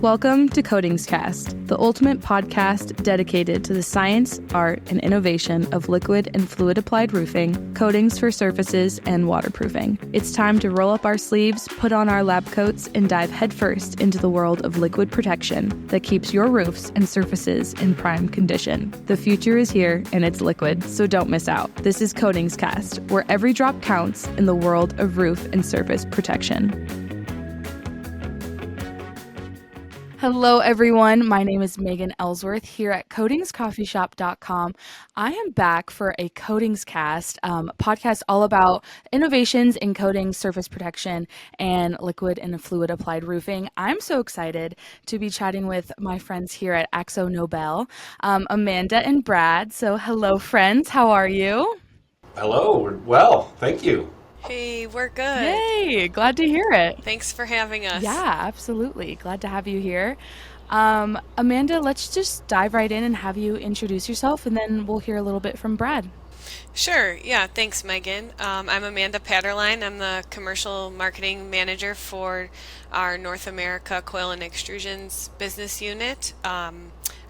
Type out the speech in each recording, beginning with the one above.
Welcome to CoatingsCast, the ultimate podcast dedicated to the science, art, and innovation of liquid and fluid applied roofing, coatings for surfaces, and waterproofing. It's time to roll up our sleeves, put on our lab coats, and dive headfirst into the world of liquid protection that keeps your roofs and surfaces in prime condition. The future is here, and it's liquid, so don't miss out. This is CoatingsCast, where every drop counts in the world of roof and surface protection. Hello, everyone. My name is Megan Ellsworth here at CoatingsCoffeeShop.com. I am back for a CoatingsCast podcast all about innovations in coatings, surface protection, and liquid and fluid applied roofing. I'm so excited to be chatting with my friends here at AkzoNobel, Amanda and Brad. So hello, friends. How are you? Hello. We're well. Thank you. Hey, we're good. Yay, glad to hear it. Thanks for having us. Yeah, absolutely. Glad to have you here. Amanda, let's just dive right in and have you introduce yourself, and then we'll hear a little bit from Brad. Sure. Yeah, thanks, Megan. I'm Amanda Patterline. I'm the commercial marketing manager for our North America Coil and Extrusions business unit.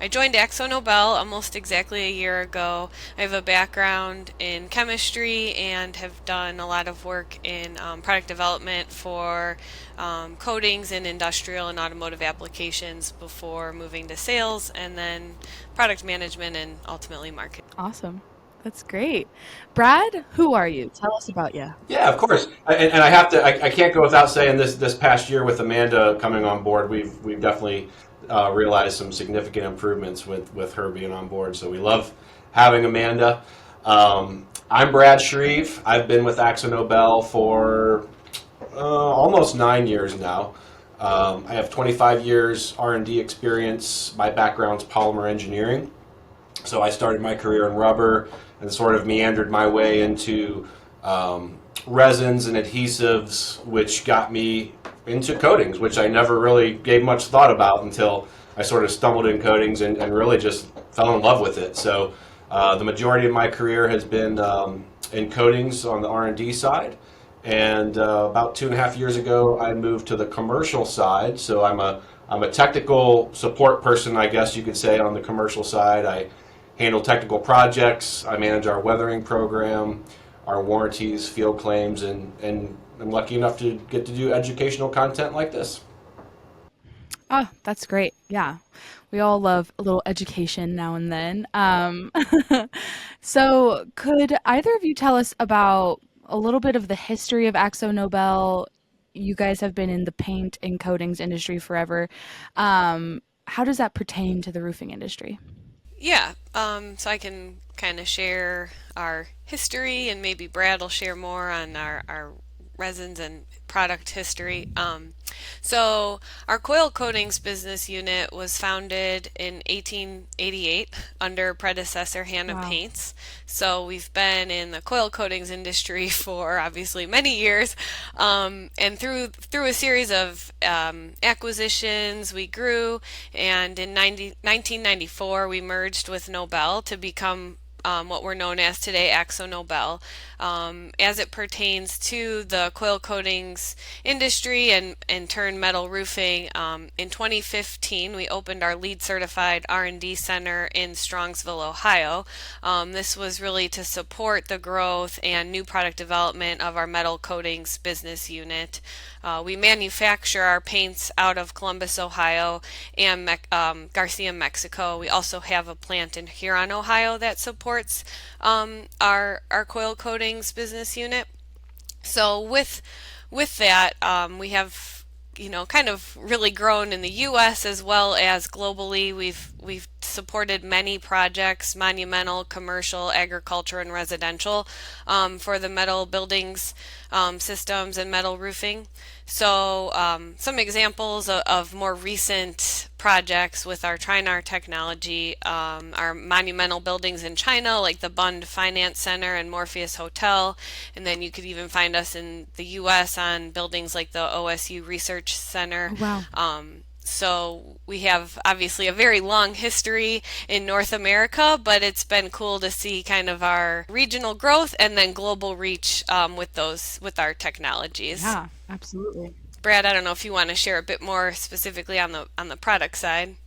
I joined AkzoNobel almost exactly a year ago. I have a background in chemistry and have done a lot of work in product development for coatings in industrial and automotive applications before moving to sales and then product management and ultimately marketing. Awesome. That's great. Brad, who are you? Tell us about you. Yeah, of course. And I have to. I can't go without saying this past year with Amanda coming on board, we've definitely realized some significant improvements with her being on board. So we love having Amanda. I'm Brad Shreve. I've been with AkzoNobel for almost 9 years now. I have 25 years R&D experience. My background's polymer engineering. So I started my career in rubber and sort of meandered my way into resins and adhesives, which got me into coatings, which I never really gave much thought about until I sort of stumbled in coatings and really just fell in love with it. So the majority of my career has been in coatings on the R&D side. And about 2.5 years ago, I moved to the commercial side. So I'm a technical support person, I guess you could say, on the commercial side. I handle technical projects. I manage our weathering program, our warranties, field claims, and I'm lucky enough to get to do educational content like this. Oh, that's great. Yeah. We all love a little education now and then. So could either of you tell us about a little bit of the history of AkzoNobel? You guys have been in the paint and coatings industry forever. How does that pertain to the roofing industry? Yeah, so I can kind of share our history and maybe Brad will share more on our resins and product history. So our coil coatings business unit was founded in 1888 under predecessor Hanna Wow. Paints. So we've been in the coil coatings industry for obviously many years, and through a series of acquisitions, we grew, and in 1994 we merged with Nobel to become what we're known as today, AkzoNobel, as it pertains to the coil coatings industry and in turn metal roofing. In 2015, we opened our LEED certified R&D center in Strongsville, Ohio. This was really to support the growth and new product development of our metal coatings business unit. We manufacture our paints out of Columbus, Ohio, and Garcia, Mexico. We also have a plant in Huron, Ohio that supports our coil coatings business unit. So with that, we have kind of really grown in the U.S. as well as globally. We've supported many projects, monumental, commercial, agriculture, and residential, for the metal buildings systems and metal roofing. So some examples of more recent projects with our Trinar technology, our monumental buildings in China like the Bund Finance Center and Morpheus Hotel, and then you could even find us in the U.S. on buildings like the OSU Research Center. Wow. So we have obviously a very long history in North America, but it's been cool to see kind of our regional growth and then global reach with our technologies. Yeah, absolutely. Brad, I don't know if you want to share a bit more specifically on the product side.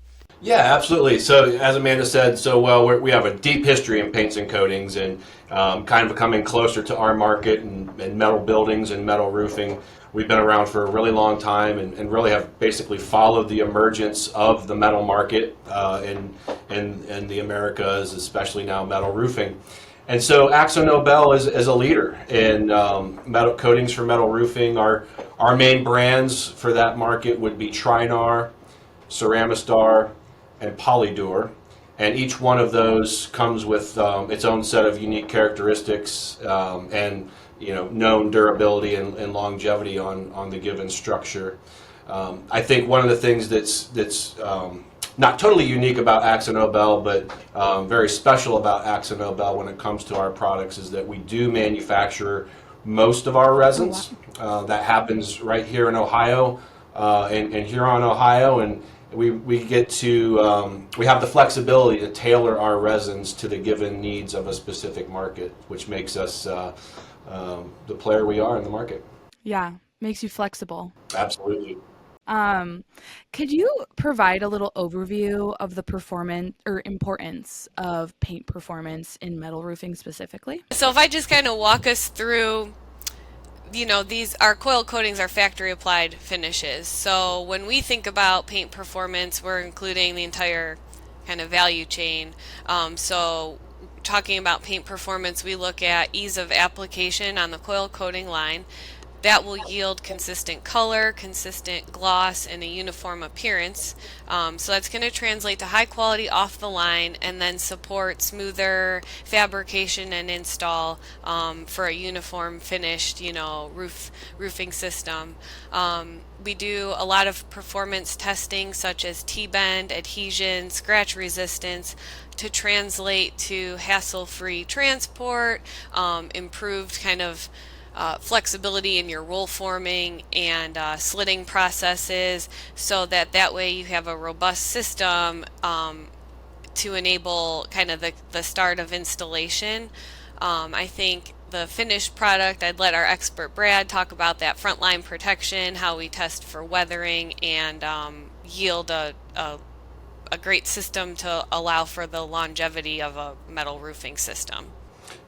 Yeah, absolutely. So, as Amanda said so well, we have a deep history in paints and coatings, and kind of coming closer to our market and metal buildings and metal roofing. We've been around for a really long time, and really have basically followed the emergence of the metal market in the Americas, especially now metal roofing. And so AkzoNobel is a leader in metal coatings for metal roofing. Our main brands for that market would be Trinar, Ceramistar, and Polydur, and each one of those comes with its own set of unique characteristics, and known durability and longevity on the given structure. I think one of the things that's not totally unique about AkzoNobel, but very special about AkzoNobel when it comes to our products is that we do manufacture most of our resins. That happens right here in Ohio, in Huron, Ohio, and we get to we have the flexibility to tailor our resins to the given needs of a specific market, which makes us the player we are in the market. Yeah, makes you flexible. Absolutely. Could you provide a little overview of the performance or importance of paint performance in metal roofing specifically? So if I just kind of walk us through, these our coil coatings are factory applied finishes. So when we think about paint performance, we're including the entire kind of value chain. So talking about paint performance, we look at ease of application on the coil coating line. That will yield consistent color, consistent gloss, and a uniform appearance. So that's going to translate to high quality off the line and then support smoother fabrication and install for a uniform finished, roofing system. We do a lot of performance testing such as T-bend, adhesion, scratch resistance to translate to hassle-free transport, improved kind of flexibility in your roll forming and slitting processes, so that way you have a robust system to enable kind of the start of installation. I think the finished product, I'd let our expert Brad talk about that frontline protection, how we test for weathering and yield a great system to allow for the longevity of a metal roofing system.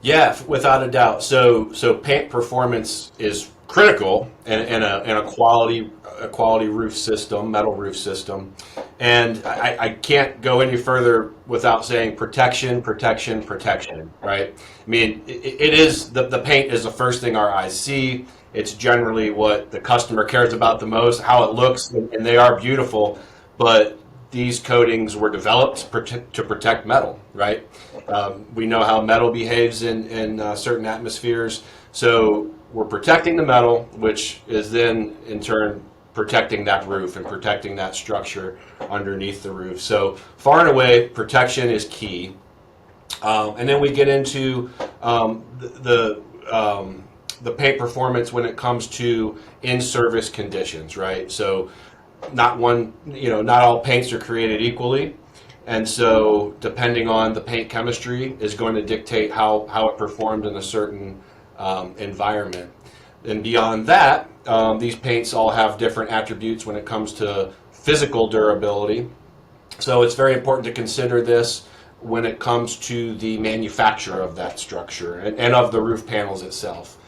Yeah, without a doubt. So paint performance is critical in a quality roof system, metal roof system, and I can't go any further without saying protection, protection, protection. Right? I mean, it is the paint is the first thing our eyes see. It's generally what the customer cares about the most, how it looks, and they are beautiful, but these coatings were developed to protect metal, right? We know how metal behaves in certain atmospheres, so we're protecting the metal, which is then in turn protecting that roof and protecting that structure underneath the roof. So far and away, protection is key. And then we get into the paint performance when it comes to in-service conditions, right? So not all paints are created equally, and so depending on the paint chemistry is going to dictate how it performed in a certain environment. And beyond that, these paints all have different attributes when it comes to physical durability. So it's very important to consider this when it comes to the manufacture of that structure and of the roof panels itself.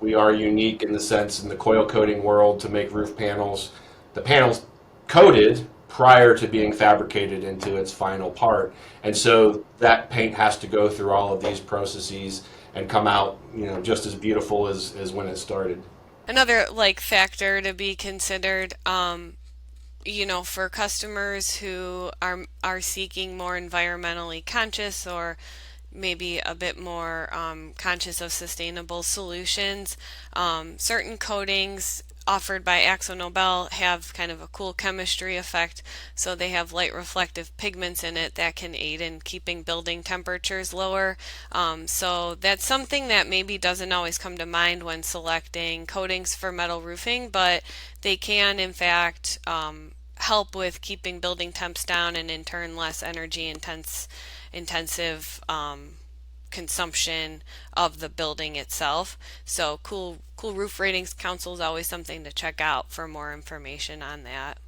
We are unique in the sense in the coil coating world to make roof panels. The panel's coated prior to being fabricated into its final part, and so that paint has to go through all of these processes and come out, just as beautiful as when it started. Another factor to be considered, for customers who are seeking more environmentally conscious or maybe a bit more conscious of sustainable solutions. Certain coatings offered by AkzoNobel have kind of a cool chemistry effect, so they have light reflective pigments in it that can aid in keeping building temperatures lower. So that's something that maybe doesn't always come to mind when selecting coatings for metal roofing, but they can in fact help with keeping building temps down and in turn less energy intensive consumption of the building itself. So Cool Roof Ratings Council is always something to check out for more information on that.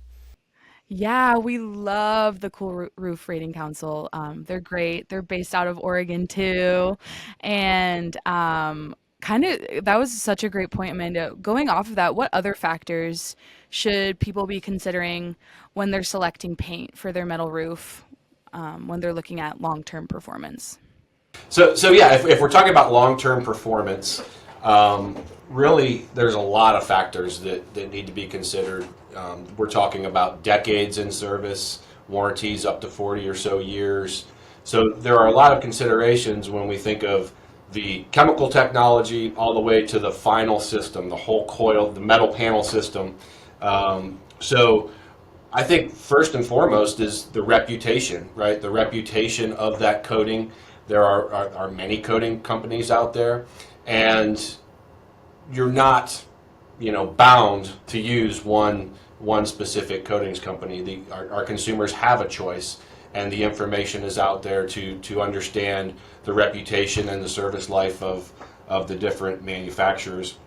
Yeah, we love the Roof Rating Council. They're great. They're based out of Oregon too. And kind of that was such a great point, Amanda. Going off of that, what other factors should people be considering when they're selecting paint for their metal roof, when they're looking at long-term performance? So yeah, if we're talking about long-term performance, really there's a lot of factors that need to be considered. We're talking about decades in service, warranties up to 40 or so years. So there are a lot of considerations when we think of the chemical technology all the way to the final system, the whole coil, the metal panel system. So I think first and foremost is the reputation, right? The reputation of that coating. There are many coating companies out there, and you're not, bound to use one specific coatings company. Our consumers have a choice, and the information is out there to understand the reputation and the service life of the different manufacturers.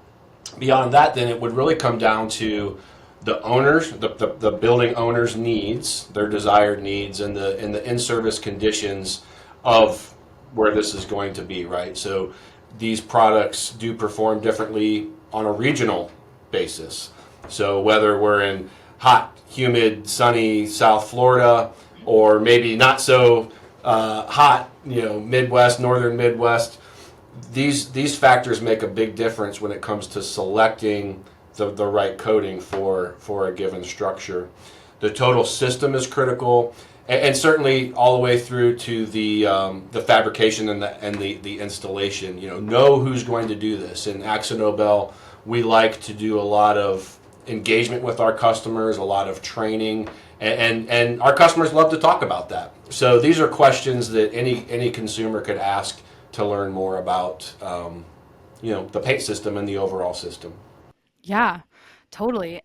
Beyond that, then it would really come down to the owners, the building owners' needs, their desired needs, and the in-service conditions of where this is going to be, right? So these products do perform differently on a regional basis. So whether we're in hot, humid, sunny South Florida, or maybe not so hot, Midwest, northern Midwest, these factors make a big difference when it comes to selecting the right coating for a given structure. The total system is critical, and certainly all the way through to the fabrication and the installation. Know who's going to do this. In AkzoNobel, we like to do a lot of engagement with our customers, a lot of training, and our customers love to talk about that. So these are questions that any consumer could ask to learn more about the paint system and the overall system. Yeah, totally.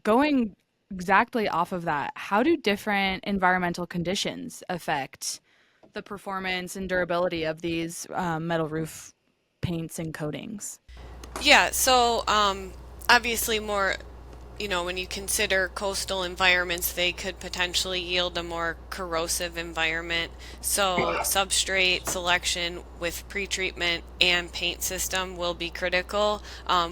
Going exactly off of that, how do different environmental conditions affect the performance and durability of these metal roof paints and coatings? Yeah, so obviously more, when you consider coastal environments, they could potentially yield a more corrosive environment. So substrate selection with pretreatment and paint system will be critical.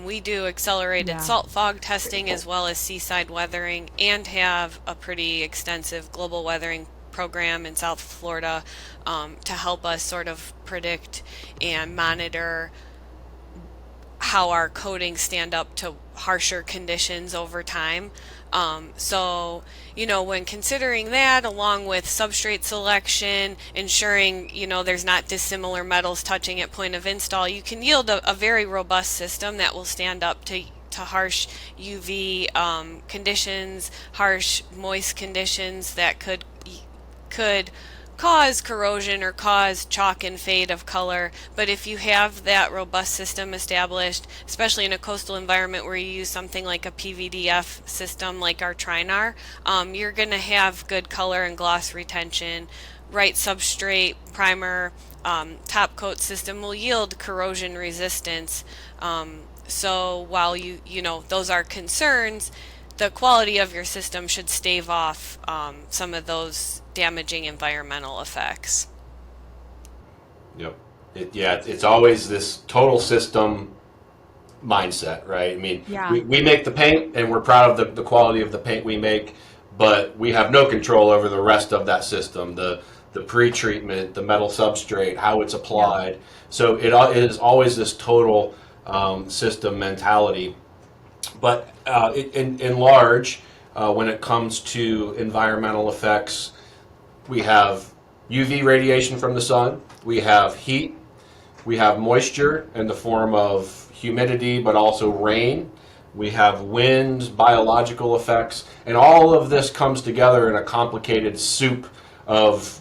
We do accelerated salt fog testing as well as seaside weathering, and have a pretty extensive global weathering program in South Florida to help us sort of predict and monitor how our coatings stand up to harsher conditions over time. So, when considering that, along with substrate selection, ensuring, there's not dissimilar metals touching at point of install, you can yield a very robust system that will stand up to harsh UV conditions, harsh moist conditions that could cause corrosion or cause chalk and fade of color. But if you have that robust system established, especially in a coastal environment where you use something like a PVDF system like our Trinar, you're going to have good color and gloss retention. Right substrate, primer, top coat system will yield corrosion resistance. So while those are concerns, the quality of your system should stave off some of those damaging environmental effects. Yep. It's always this total system mindset, right? I mean, we make the paint and we're proud of the quality of the paint we make, but we have no control over the rest of that system, the pre-treatment, the metal substrate, how it's applied. Yeah. So it is always this total system mentality. But in large, when it comes to environmental effects, we have UV radiation from the sun, we have heat, we have moisture in the form of humidity, but also rain, we have winds, biological effects, and all of this comes together in a complicated soup of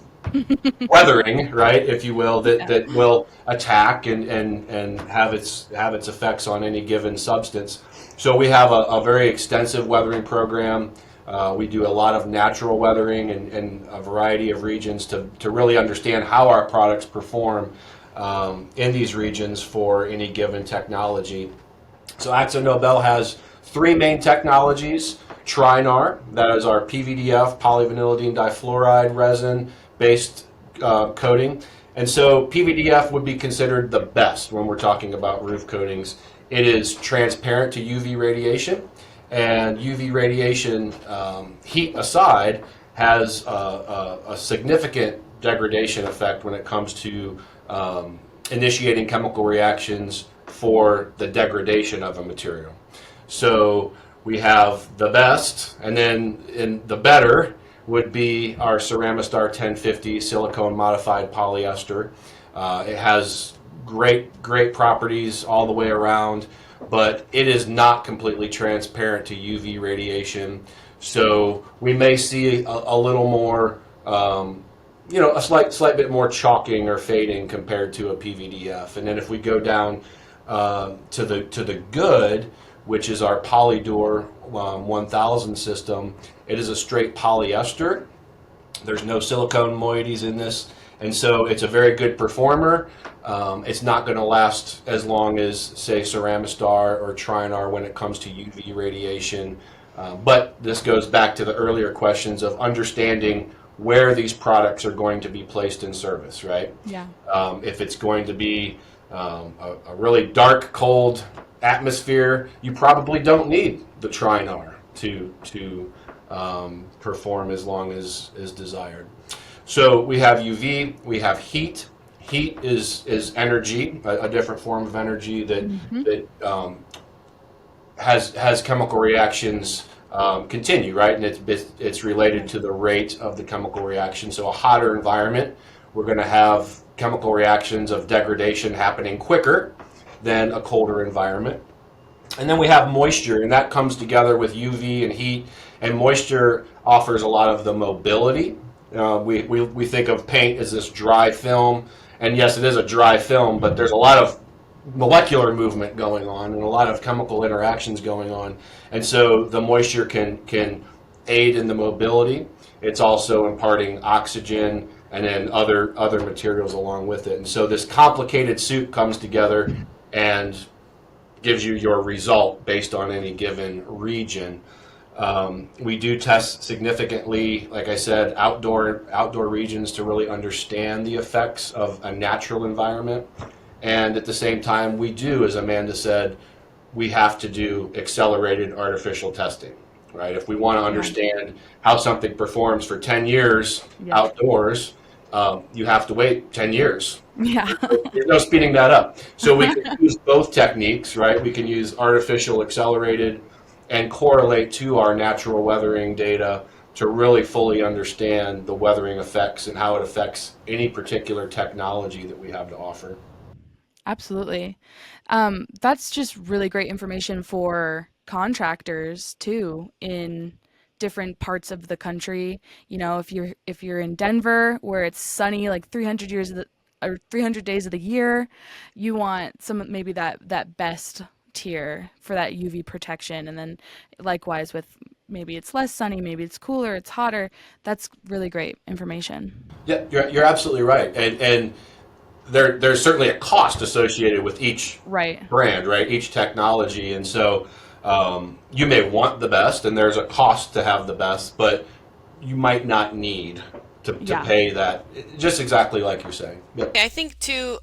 weathering, right, if you will, that will attack and have its effects on any given substance. So we have a very extensive weathering program. We do a lot of natural weathering in a variety of regions to really understand how our products perform in these regions for any given technology. So AkzoNobel has three main technologies. Trinar, that is our PVDF, polyvinylidene difluoride resin-based coating. And so PVDF would be considered the best when we're talking about roof coatings. It is transparent to UV radiation, and UV radiation, heat aside, has a significant degradation effect when it comes to initiating chemical reactions for the degradation of a material. So we have the best, and then in the better would be our Ceramistar 1050 silicone modified polyester. It has great properties all the way around, but it is not completely transparent to UV radiation. So we may see a little more, a slight bit more chalking or fading compared to a PVDF. And then if we go down to the good, which is our Polydur 1000 system, it is a straight polyester. There's no silicone moieties in this, and so it's a very good performer. It's not going to last as long as, say, Ceramistar or Trinar when it comes to UV radiation. But this goes back to the earlier questions of understanding where these products are going to be placed in service, right? Yeah. If it's going to be a really dark, cold atmosphere, you probably don't need the Trinar to perform as long as desired. So we have UV, we have heat. Heat is energy, a different form of energy that has chemical reactions continue, right? And it's related to the rate of the chemical reaction. So a hotter environment, we're going to have chemical reactions of degradation happening quicker than a colder environment. And then we have moisture, and that comes together with UV and heat, and moisture offers a lot of the mobility. We think of paint as this dry film, and yes, it is a dry film, but there's a lot of molecular movement going on and a lot of chemical interactions going on, and so the moisture can aid in the mobility. It's also imparting oxygen and then other materials along with it, and so this complicated soup comes together and gives you your result based on any given region. We do test significantly, like I said, outdoor regions to really understand the effects of a natural environment. And at the same time, we do, as Amanda said, we have to do accelerated artificial testing, right? If we want to understand how something performs for 10 years outdoors, you have to wait 10 years. Yeah. There's no speeding that up. So we can use both techniques, right? We can use artificial accelerated and correlate to our natural weathering data to really fully understand the weathering effects and how it affects any particular technology that we have to offer. Absolutely. That's just really great information for contractors too in different parts of the country. You know, if you're in Denver where it's sunny like 300 days of the year, you want maybe that best tier for that UV protection. And then likewise with maybe it's less sunny, maybe it's cooler, it's hotter. That's really great information. Yeah, you're absolutely right. And there's certainly a cost associated with each brand, right? Each technology. And so you may want the best, and there's a cost to have the best, but you might not need to pay that, just exactly like you're saying. Yep. I think too,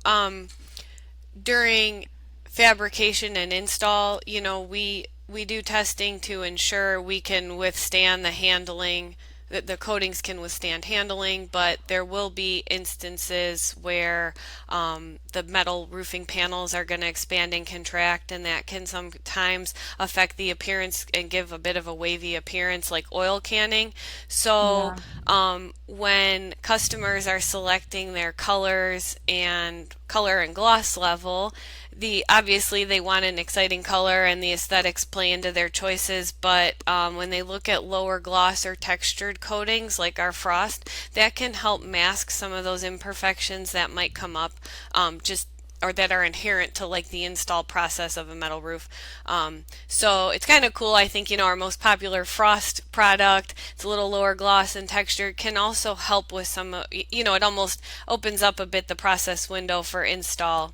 during fabrication and install, you know, we do testing to ensure we can withstand the handling, that the coatings can withstand handling, but there will be instances where the metal roofing panels are going to expand and contract, and that can sometimes affect the appearance and give a bit of a wavy appearance, like oil canning. So when customers are selecting their colors and color and gloss level, obviously they want an exciting color and the aesthetics play into their choices, but when they look at lower gloss or textured coatings like our frost, that can help mask some of those imperfections that might come up just or that are inherent to like the install process of a metal roof. So it's kind of cool. I think, our most popular frost product, it's a little lower gloss and texture, can also help with some, it almost opens up a bit the process window for install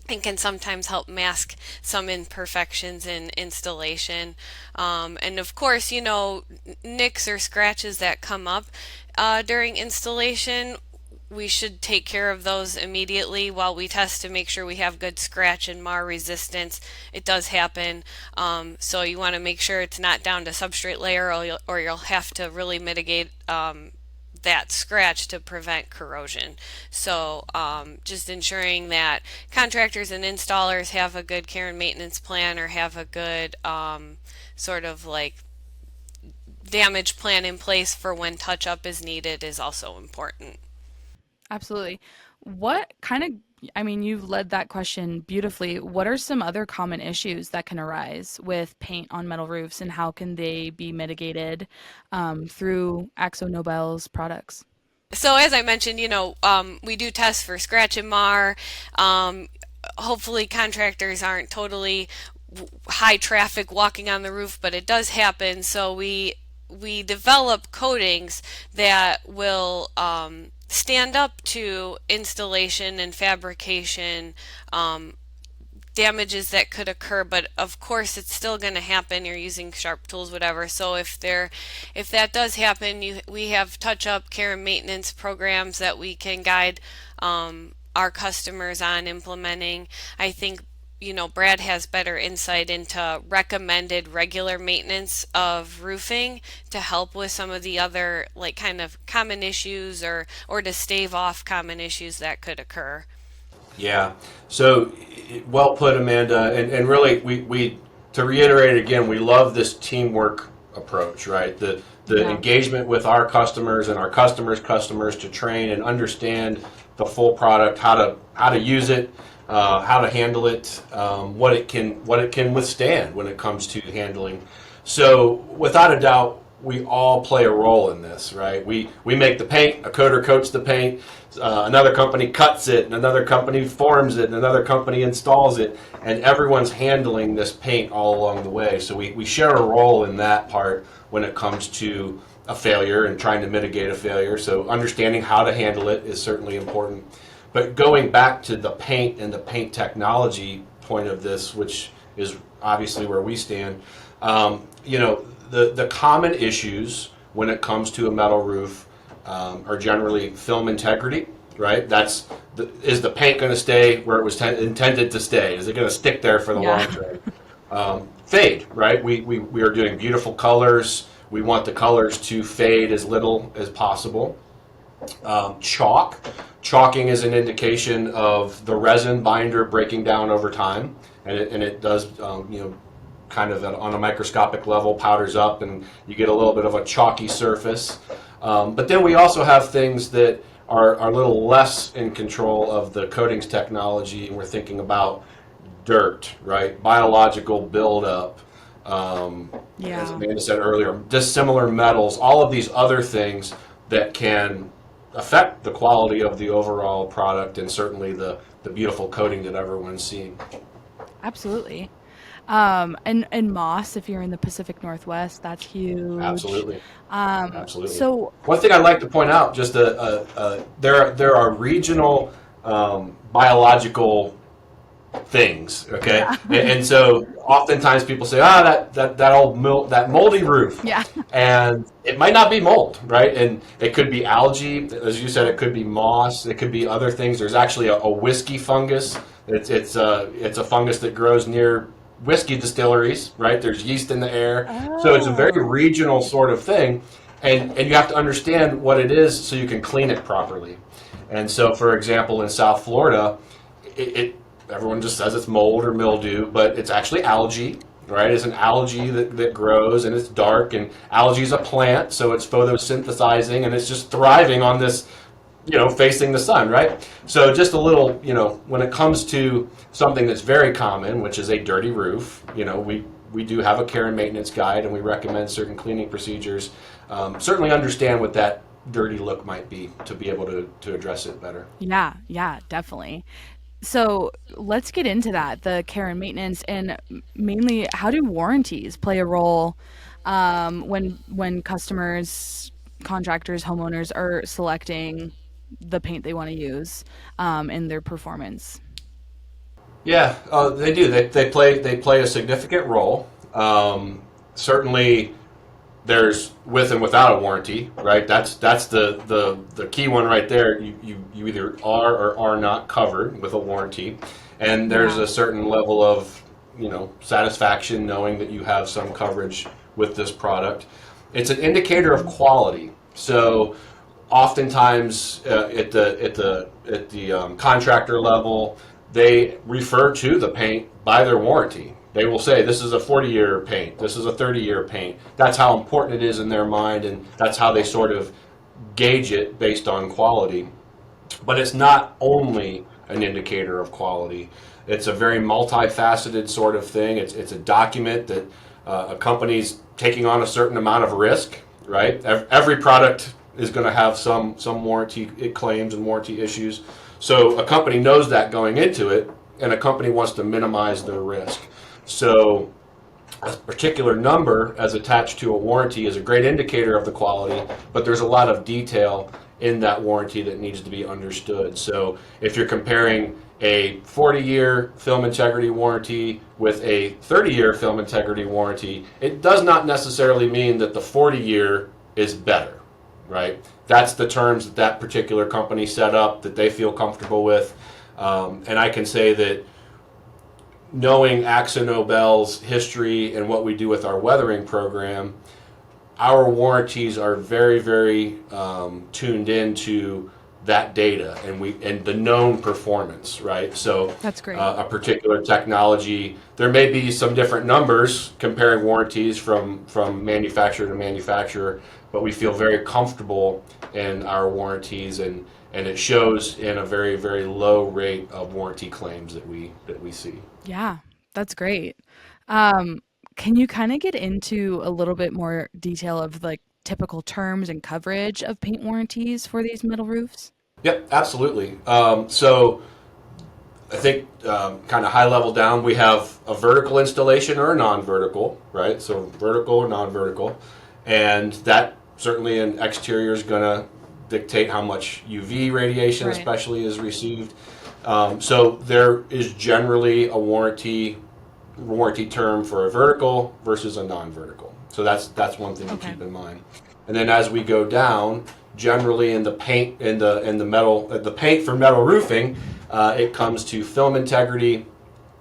and can sometimes help mask some imperfections in installation. And of course, nicks or scratches that come up during installation, we should take care of those immediately while we test to make sure we have good scratch and mar resistance. It does happen, so you want to make sure it's not down to substrate layer, or you'll have to really mitigate that scratch to prevent corrosion. So just ensuring that contractors and installers have a good care and maintenance plan, or have a good sort of like damage plan in place for when touch up is needed is also important. Absolutely. What kind of, I mean, you've led that question beautifully. What are some other common issues that can arise with paint on metal roofs, and how can they be mitigated through AkzoNobel's products? So as I mentioned, we do test for scratch and mar. Hopefully contractors aren't totally high traffic walking on the roof, but it does happen. So we develop coatings that will stand up to installation and fabrication damages that could occur, but of course it's still going to happen. You're using sharp tools, whatever. So if that does happen, we have touch-up care and maintenance programs that we can guide our customers on implementing. I think Brad has better insight into recommended regular maintenance of roofing to help with some of the other like kind of common issues, or to stave off common issues that could occur. Yeah. So well put, Amanda. And really, we to reiterate again, we love this teamwork approach, right? The Yeah. engagement with our customers and our customers to train and understand the full product, how to use it, how to handle it, what it can withstand when it comes to handling. So without a doubt, we all play a role in this, right? We make the paint, a coater coats the paint, another company cuts it, and another company forms it, and another company installs it, and everyone's handling this paint all along the way. So we share a role in that part when it comes to a failure and trying to mitigate a failure. So understanding how to handle it is certainly important. But going back to the paint and the paint technology point of this, which is obviously where we stand, the common issues when it comes to a metal roof are generally film integrity, right? Is the paint going to stay where it was intended to stay? Is it going to stick there for the long term? Fade, right? We are doing beautiful colors. We want the colors to fade as little as possible. Chalking is an indication of the resin binder breaking down over time, and it does, kind of on a microscopic level, powders up, and you get a little bit of a chalky surface. But then we also have things that are a little less in control of the coatings technology, and we're thinking about dirt, right? Biological buildup. As Amanda said earlier, dissimilar metals, all of these other things that can affect the quality of the overall product, and certainly the beautiful coating that everyone's seeing. Absolutely. And moss, if you're in the Pacific Northwest, that's huge. Absolutely. Absolutely. So one thing I'd like to point out, just there are regional biological things, okay? Yeah. And so oftentimes people say, that moldy roof. Yeah. And it might not be mold, right? And it could be algae, as you said, it could be moss, it could be other things. There's actually a whiskey fungus. It's a fungus that grows near whiskey distilleries, right? There's yeast in the air. So it's a very regional sort of thing. And you have to understand what it is so you can clean it properly. And so, for example, in South Florida, everyone just says it's mold or mildew, but it's actually algae, right? It's an algae that grows, and it's dark, and algae is a plant, so it's photosynthesizing, and it's just thriving on this, facing the sun, right? So just a little, when it comes to something that's very common, which is a dirty roof, we do have a care and maintenance guide, and we recommend certain cleaning procedures. Certainly understand what that dirty look might be to be able to address it better. yeah, definitely. So let's get into that, the care and maintenance, and mainly how do warranties play a role when customers, contractors, homeowners are selecting the paint they want to use in their performance? Yeah, they do. They play a significant role. Certainly, there's with and without a warranty, right? That's the key one right there. You either are or are not covered with a warranty, and there's Yeah. a certain level of satisfaction knowing that you have some coverage with this product. It's an indicator of Hmm. quality. So oftentimes at the contractor level, they refer to the paint by their warranty. They will say this is a 40-year paint, this is a 30-year paint. That's how important it is in their mind, and that's how they sort of gauge it based on quality. But it's not only an indicator of quality. It's a very multifaceted sort of thing. It's a document that a company's taking on a certain amount of risk, right? Every product is going to have some warranty claims and warranty issues. So a company knows that going into it, and a company wants to minimize their risk. So a particular number as attached to a warranty is a great indicator of the quality, but there's a lot of detail in that warranty that needs to be understood. So if you're comparing a 40-year film integrity warranty with a 30-year film integrity warranty, it does not necessarily mean that the 40-year is better, right? That's the terms that that particular company set up that they feel comfortable with. And I can say that knowing AkzoNobel's history and what we do with our weathering program, our warranties are very, very tuned into that data and the known performance, right? So That's great. a particular technology, there may be some different numbers comparing warranties from manufacturer to manufacturer, but we feel very comfortable in our warranties, and it shows in a very, very low rate of warranty claims that we see. Yeah, that's great. Um, can you kind of get into a little bit more detail of like typical terms and coverage of paint warranties for these metal roofs? Yep, absolutely. So I think kind of high level down, we have a vertical installation or a non-vertical, right? So vertical or non-vertical, and that certainly an exterior is going to dictate how much UV radiation, Right. especially, is received. So there is generally a warranty term for a vertical versus a non-vertical. So that's one thing to Okay. keep in mind. And then as we go down, generally in the paint in the metal the paint for metal roofing, it comes to film integrity,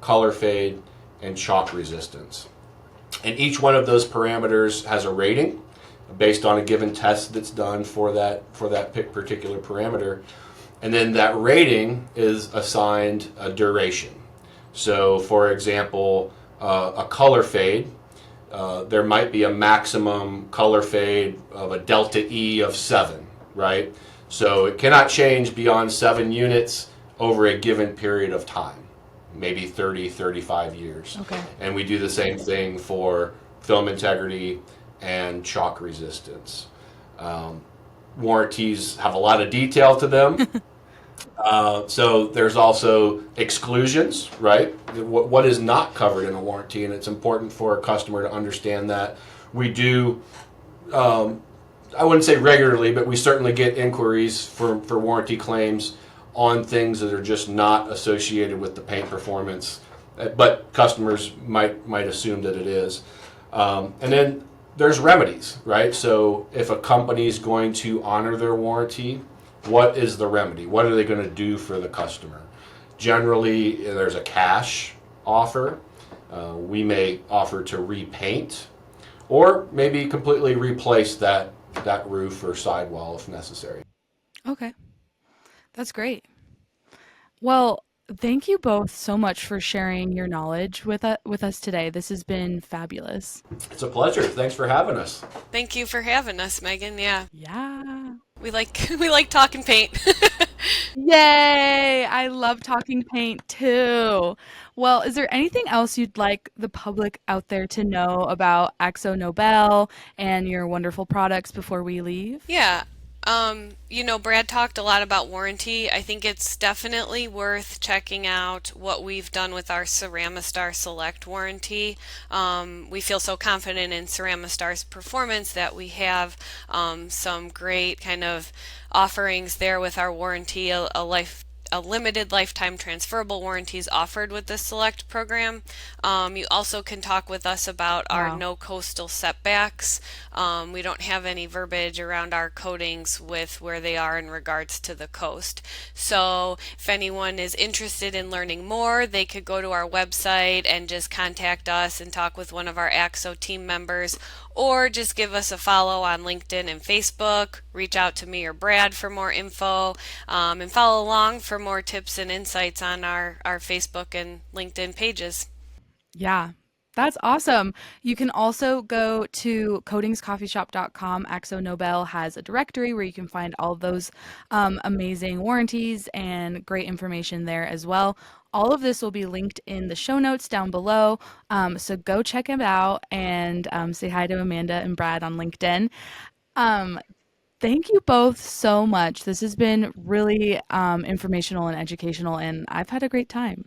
color fade, and chalk resistance. And each one of those parameters has a rating based on a given test that's done for that particular parameter. And then that rating is assigned a duration. So, for example, a color fade, there might be a maximum color fade of a delta E of 7, right? So it cannot change beyond 7 units over a given period of time, maybe 30, 35 years. Okay. And we do the same thing for film integrity and chalk resistance. Um, Warranties have a lot of detail to them. So there's also exclusions, right? What is not covered in a warranty, and it's important for a customer to understand that. We do, I wouldn't say regularly, but we certainly get inquiries for warranty claims on things that are just not associated with the paint performance, but customers might assume that it is. And then there's remedies, right? So if a company is going to honor their warranty, what is the remedy? What are they going to do for the customer? Generally, there's a cash offer. We may offer to repaint or maybe completely replace that roof or sidewall if necessary. Okay. That's great. Well, thank you both so much for sharing your knowledge with us today. This has been fabulous. It's a pleasure. Thanks for having us. Thank you for having us, Megan. Yeah, Yeah. we like we like talking paint. Yay! I love talking paint too. Well, is there anything else you'd like the public out there to know about AkzoNobel and your wonderful products before we leave? Yeah. Brad talked a lot about warranty. I think it's definitely worth checking out what we've done with our Ceramistar Select warranty. We feel so confident in Ceramistar's performance that we have some great kind of offerings there with our warranty, a limited lifetime transferable warranties offered with the Select program. You also can talk with us about our no coastal setbacks. We don't have any verbiage around our coatings with where they are in regards to the coast. So if anyone is interested in learning more, they could go to our website and just contact us and talk with one of our AkzoNobel team members, or just give us a follow on LinkedIn and Facebook. Reach out to me or Brad for more info, and follow along for more tips and insights on our Facebook and LinkedIn pages. Yeah, that's awesome. You can also go to CoatingsCoffeeShop.com. AkzoNobel has a directory where you can find all of those amazing warranties and great information there as well. All of this will be linked in the show notes down below. So go check them out and say hi to Amanda and Brad on LinkedIn. Thank you both so much. This has been really informational and educational, and I've had a great time.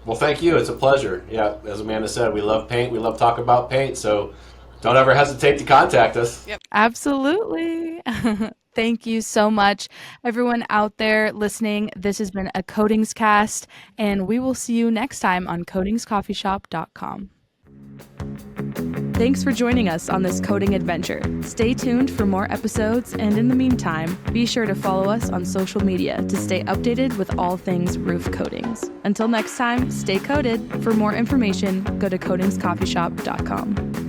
Well, thank you. It's a pleasure. Yeah, as Amanda said, we love paint. We love talking about paint. So don't ever hesitate to contact us. Yep. Absolutely. Thank you so much, everyone out there listening. This has been a CoatingsCast, and we will see you next time on CoatingsCoffeeShop.com. Thanks for joining us on this coating adventure. Stay tuned for more episodes, and in the meantime, be sure to follow us on social media to stay updated with all things roof coatings. Until next time, stay coated. For more information, go to CoatingsCoffeeShop.com.